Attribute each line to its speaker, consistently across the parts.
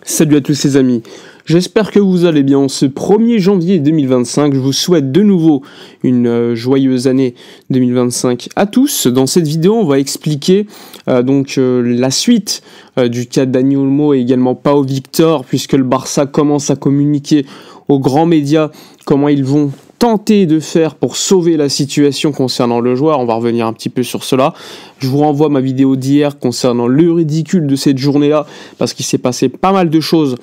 Speaker 1: Salut à tous les amis, j'espère que vous allez bien. Ce 1er janvier 2025, je vous souhaite de nouveau une joyeuse année 2025 à tous. Dans cette vidéo, on va expliquer la suite du cas Dani Olmo et également Pau Victor, puisque le Barça commence à communiquer aux grands médias comment ils vont tenter de faire pour sauver la situation concernant le joueur. On va revenir un petit peu sur cela. Je vous renvoie ma vidéo d'hier concernant le ridicule de cette journée-là, parce qu'il s'est passé pas mal de choses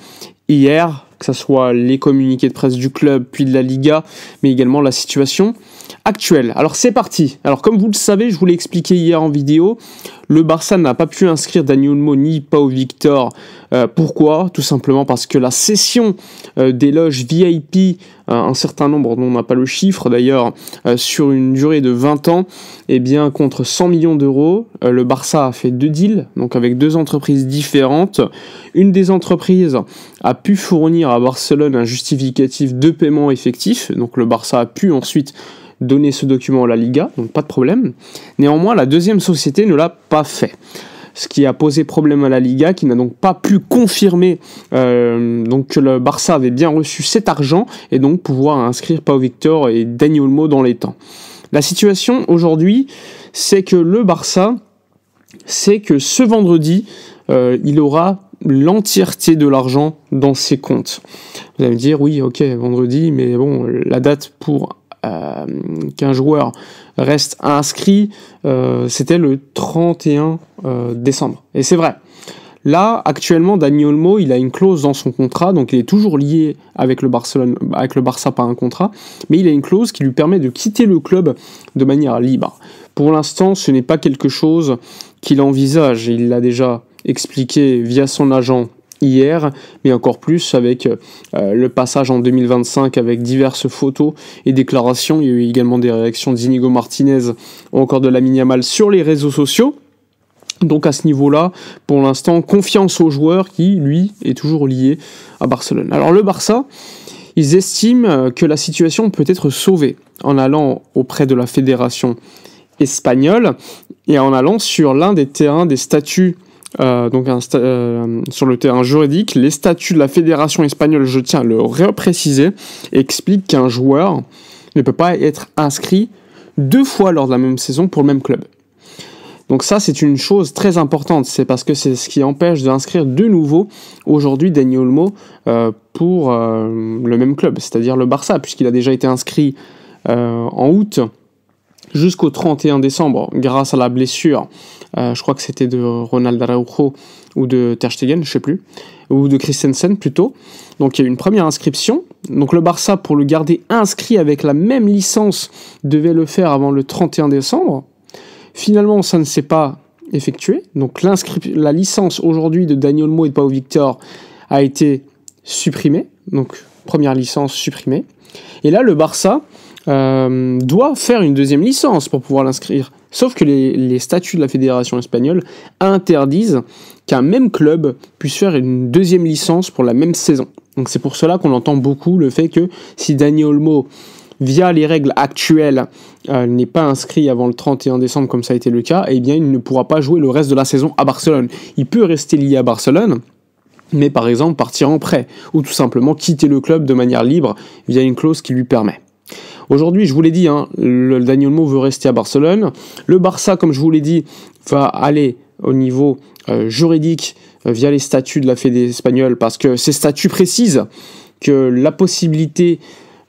Speaker 1: hier, que ce soit les communiqués de presse du club, puis de la Liga, mais également la situation actuelle. Alors c'est parti. Alors comme vous le savez, je vous l'ai expliqué hier en vidéo, le Barça n'a pas pu inscrire Dani Olmo ni Pau Victor. Pourquoi ? Tout simplement parce que la cession des loges VIP, un certain nombre, dont on n'a pas le chiffre d'ailleurs, sur une durée de 20 ans, eh bien contre 100 millions d'euros, le Barça a fait 2 deals, donc avec 2 entreprises différentes. Une des entreprises a pu fournir à Barcelone un justificatif de paiement effectif, donc le Barça a pu ensuite donner ce document à la Liga, donc pas de problème. Néanmoins, la deuxième société ne l'a pas fait, ce qui a posé problème à la Liga, qui n'a donc pas pu confirmer que le Barça avait bien reçu cet argent et donc pouvoir inscrire Pau Victor et Dani Olmo dans les temps. La situation aujourd'hui, c'est que le Barça sait que ce vendredi, il aura l'entièreté de l'argent dans ses comptes. Vous allez me dire, oui, ok, vendredi, mais bon, la date pour qu'un joueur reste inscrit, c'était le 31 décembre. Et c'est vrai. Là, actuellement, Dani Olmo, il a une clause dans son contrat, donc il est toujours lié avec le Barça par un contrat, mais il a une clause qui lui permet de quitter le club de manière libre. Pour l'instant, ce n'est pas quelque chose qu'il envisage. Il l'a déjà expliqué via son agent hier, mais encore plus avec le passage en 2025 avec diverses photos et déclarations. Il y a eu également des réactions d'Inigo Martinez ou encore de Lamine Yamal sur les réseaux sociaux. Donc à ce niveau-là, pour l'instant, confiance au joueur qui, lui, est toujours lié à Barcelone. Alors le Barça, ils estiment que la situation peut être sauvée en allant auprès de la fédération espagnole et en allant sur l'un des terrains des statuts sur le terrain juridique. Les statuts de la fédération espagnole, je tiens à le repréciser, expliquent qu'un joueur ne peut pas être inscrit 2 fois lors de la même saison pour le même club. Donc ça, c'est une chose très importante, c'est parce que c'est ce qui empêche d'inscrire de nouveau aujourd'hui Dani Olmo pour le même club, c'est-à-dire le Barça, puisqu'il a déjà été inscrit en août jusqu'au 31 décembre grâce à la blessure, je crois que c'était de Ronald Araujo ou de Ter Stegen, je sais plus, ou de Christensen plutôt. Donc il y a eu une première inscription. Donc le Barça, pour le garder inscrit avec la même licence, devait le faire avant le 31 décembre. Finalement, ça ne s'est pas effectué. Donc la licence aujourd'hui de Dani Olmo et de Pau Victor a été supprimée. Donc première licence supprimée. Et là, le Barça doit faire une deuxième licence pour pouvoir l'inscrire. Sauf que les statuts de la fédération espagnole interdisent qu'un même club puisse faire une deuxième licence pour la même saison. Donc c'est pour cela qu'on entend beaucoup le fait que si Dani Olmo, via les règles actuelles, n'est pas inscrit avant le 31 décembre comme ça a été le cas, eh bien il ne pourra pas jouer le reste de la saison à Barcelone. Il peut rester lié à Barcelone, mais par exemple partir en prêt, ou tout simplement quitter le club de manière libre via une clause qui lui permet. Aujourd'hui, je vous l'ai dit, le Dani Olmo veut rester à Barcelone. Le Barça, comme je vous l'ai dit, va aller au niveau juridique via les statuts de la Fédé espagnole, parce que ces statuts précisent que la possibilité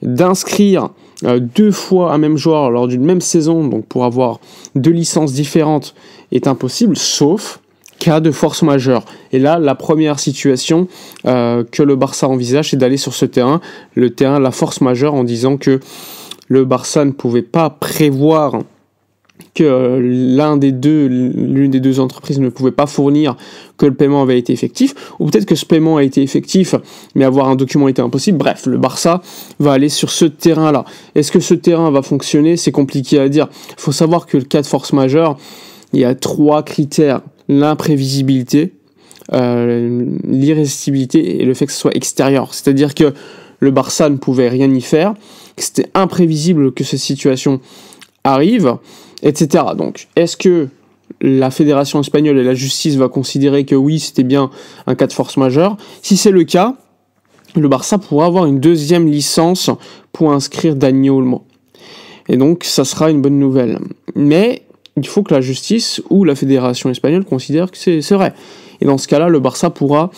Speaker 1: d'inscrire 2 fois un même joueur lors d'une même saison, donc pour avoir 2 licences différentes, est impossible, sauf cas de force majeure. Et là, la première situation que le Barça envisage, c'est d'aller sur ce terrain, le terrain de la force majeure, en disant que le Barça ne pouvait pas prévoir que l'une des deux entreprises ne pouvait pas fournir que le paiement avait été effectif, ou peut-être que ce paiement a été effectif, mais avoir un document était impossible. Bref, le Barça va aller sur ce terrain-là. Est-ce que ce terrain va fonctionner ? C'est compliqué à dire. Il faut savoir que le cas de force majeure, il y a 3 critères. L'imprévisibilité, l'irrésistibilité et le fait que ce soit extérieur. C'est-à-dire que le Barça ne pouvait rien y faire, que c'était imprévisible que cette situation arrive, etc. Donc, est-ce que la fédération espagnole et la justice va considérer que oui, c'était bien un cas de force majeure. Si c'est le cas, le Barça pourra avoir une deuxième licence pour inscrire Dani Olmo. Et donc, ça sera une bonne nouvelle. Mais il faut que la justice ou la fédération espagnole considère que c'est vrai. Et dans ce cas-là, le Barça pourra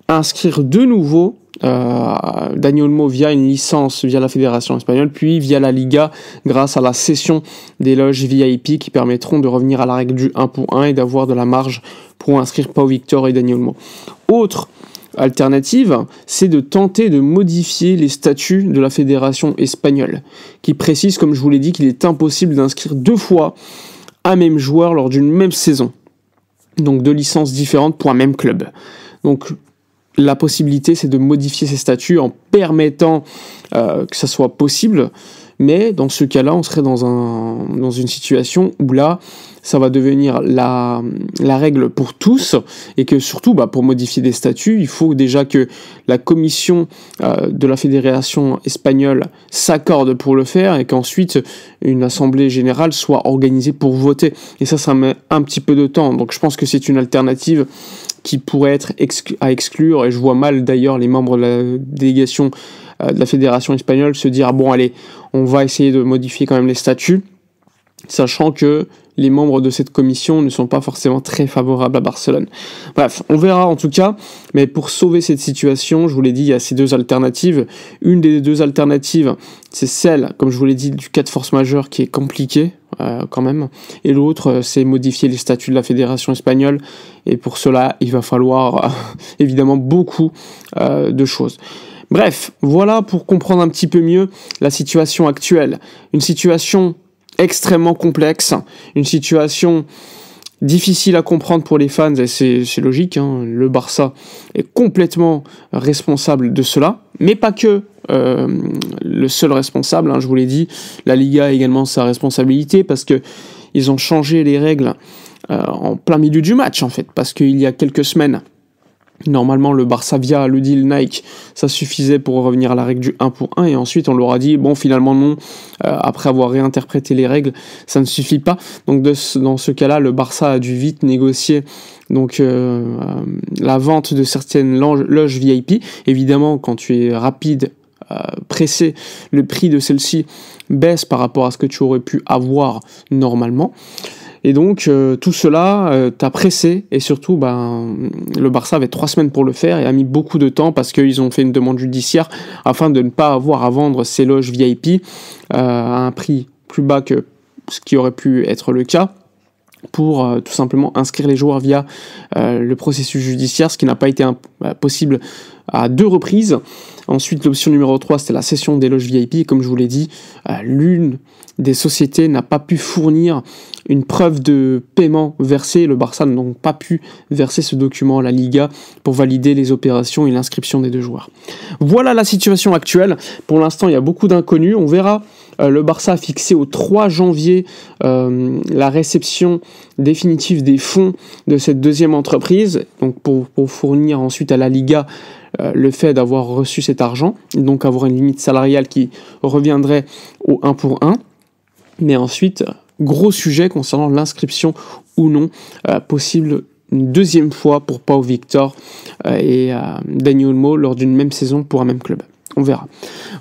Speaker 1: inscrire de nouveau Dani Olmo via une licence via la fédération espagnole, puis via la Liga grâce à la cession des loges VIP qui permettront de revenir à la règle du 1 pour 1 et d'avoir de la marge pour inscrire Pau Victor et Dani Olmo. Autre alternative, c'est de tenter de modifier les statuts de la fédération espagnole, qui précise, comme je vous l'ai dit, qu'il est impossible d'inscrire 2 fois un même joueur lors d'une même saison. Donc 2 licences différentes pour un même club. Donc la possibilité, c'est de modifier ces statuts en permettant que ça soit possible, mais dans ce cas-là, on serait dans une situation où là, ça va devenir la règle pour tous, et que surtout, pour modifier des statuts, il faut déjà que la commission de la fédération espagnole s'accorde pour le faire, et qu'ensuite, une assemblée générale soit organisée pour voter. Et ça met un petit peu de temps, donc je pense que c'est une alternative qui pourrait être à exclure, et je vois mal d'ailleurs les membres de la délégation de la fédération espagnole se dire bon allez, on va essayer de modifier quand même les statuts, sachant que les membres de cette commission ne sont pas forcément très favorables à Barcelone. Bref, on verra en tout cas, mais pour sauver cette situation, je vous l'ai dit, il y a ces 2 alternatives. Une des 2 alternatives, c'est celle, comme je vous l'ai dit, du cas de force majeure qui est compliqué quand même, et l'autre, c'est modifier les statuts de la fédération espagnole, et pour cela, il va falloir évidemment beaucoup de choses. Bref, voilà pour comprendre un petit peu mieux la situation actuelle. Une situation extrêmement complexe, une situation difficile à comprendre pour les fans, et c'est logique, hein, le Barça est complètement responsable de cela, mais pas que le seul responsable, hein, je vous l'ai dit, la Liga a également sa responsabilité, parce que ils ont changé les règles en plein milieu du match, en fait, parce qu'il y a quelques semaines, normalement, le Barça via le deal Nike, ça suffisait pour revenir à la règle du 1 pour 1, et ensuite on leur a dit, bon finalement non, après avoir réinterprété les règles, ça ne suffit pas. Donc dans ce cas-là, le Barça a dû vite négocier donc la vente de certaines loges VIP. Évidemment, quand tu es rapide, pressé, le prix de celle-ci baisse par rapport à ce que tu aurais pu avoir normalement. Et donc, tout cela t'a pressé, et surtout, le Barça avait 3 semaines pour le faire, et a mis beaucoup de temps, parce qu'ils ont fait une demande judiciaire, afin de ne pas avoir à vendre ces loges VIP à un prix plus bas que ce qui aurait pu être le cas, pour tout simplement inscrire les joueurs via le processus judiciaire, ce qui n'a pas été possible à 2 reprises. Ensuite, l'option numéro 3, c'était la cession des loges VIP, et comme je vous l'ai dit, l'une des sociétés n'a pas pu fournir une preuve de paiement versé. Le Barça n'a donc pas pu verser ce document à la Liga pour valider les opérations et l'inscription des 2 joueurs. Voilà la situation actuelle. Pour l'instant, il y a beaucoup d'inconnus. On verra. Le Barça a fixé au 3 janvier la réception définitive des fonds de cette deuxième entreprise, donc pour fournir ensuite à la Liga le fait d'avoir reçu cet argent, et donc avoir une limite salariale qui reviendrait au 1 pour 1. Mais ensuite, gros sujet concernant l'inscription ou non possible une deuxième fois pour Pau Victor et Dani Olmo lors d'une même saison pour un même club. On verra.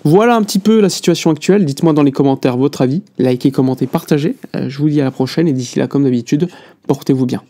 Speaker 1: Voilà un petit peu la situation actuelle. Dites-moi dans les commentaires votre avis. Likez, commentez, partagez. Je vous dis à la prochaine, et d'ici là, comme d'habitude, portez-vous bien.